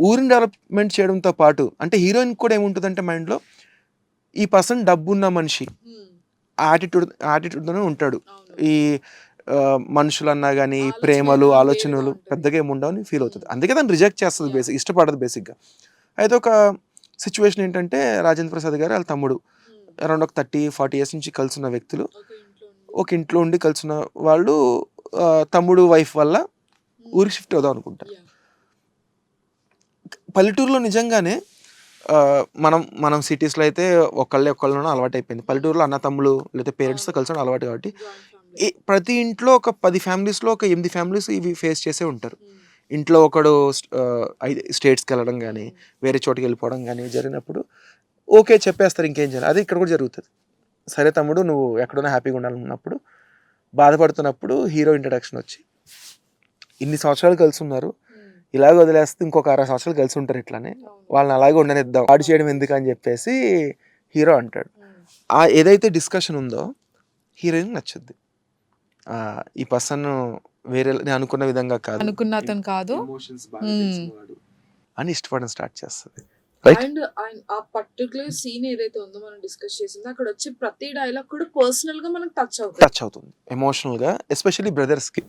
ఊరిని డెవలప్మెంట్ చేయడంతో పాటు అంటే హీరోయిన్ కూడా ఏముంటుందంటే మైండ్లో ఈ పర్సన్ డబ్బున్న మనిషి యాటిట్యూడ్తోనే ఉంటాడు. ఈ మనుషులన్నా కానీ ప్రేమలు ఆలోచనలు పెద్దగా ఏముండవని ఫీల్ అవుతుంది. అందుకే దాన్ని రిజెక్ట్ చేస్తుంది, బేసిక్ ఇష్టపడదు బేసిక్గా. అయితే ఒక సిచ్యువేషన్ ఏంటంటే రాజేంద్ర ప్రసాద్ గారు వాళ్ళ తమ్ముడు అరౌండ్ ఒక 30-40 ఇయర్స్ నుంచి కలిసి ఉన్న వ్యక్తులు ఒక ఇంట్లో ఉండి కలిసిన వాళ్ళు తమ్ముడు వైఫ్ వల్ల ఊరికి షిఫ్ట్ అవుదాం అనుకుంటారు. పల్లెటూరులో నిజంగానే మనం సిటీస్లో అయితే ఒకళ్ళనో అలవాటు అయిపోయింది. పల్లెటూరులో అన్న తమ్ముళ్ళు లేదా పేరెంట్స్తో కలిసి అలవాటు కాబట్టి ప్రతి ఇంట్లో ఒక 10 ఫ్యామిలీస్లో ఒక 8 ఫ్యామిలీస్ ఇవి ఫేస్ చేసే ఉంటారు. ఇంట్లో ఒకడు స్టేట్స్కి వెళ్ళడం కానీ వేరే చోటుకి వెళ్ళిపోవడం కానీ జరిగినప్పుడు ఓకే చెప్పేస్తారు, ఇంకేం చేయాలి. అదే ఇక్కడ కూడా జరుగుతుంది. సరే తమ్ముడు నువ్వు ఎక్కడైనా హ్యాపీగా ఉండాలన్నప్పుడు బాధపడుతున్నప్పుడు హీరో ఇంట్రడక్షన్ వచ్చి ఇన్ని సంవత్సరాలు కలిసి ఉన్నారు, ఇలాగ వదిలేస్తే ఇంకొక 60 సంవత్సరాలు కలిసి ఉంటారు, ఇట్లానే వాళ్ళని అలాగే ఉండనిద్దాం, ఆడు చేయడం ఎందుకు అని చెప్పేసి హీరో అంటాడు. ఏదైతే డిస్కషన్ ఉందో హీరోయిన్ నచ్చుద్ది. ఈ పర్సన్ వేరే నేను అనుకున్న విధంగా కాదు, అనుకున్న అతను కాదు ఎమోషన్స్ బాగా తెలిసినవాడు అని ఇష్టపడడం స్టార్ట్ చేస్తుంది. అండ్ ఆ పర్టికులర్ సీన్ ఏదైతే ఉందో మనం డిస్కస్ చేసిందో అక్కడ వచ్చే ప్రతి డైలాగ్ కూడా పర్సనల్ గా మనకు టచ్ అవుతుంది ఎమోషనల్ గా, ఎస్పెషల్లీ బ్రదర్స్ కి.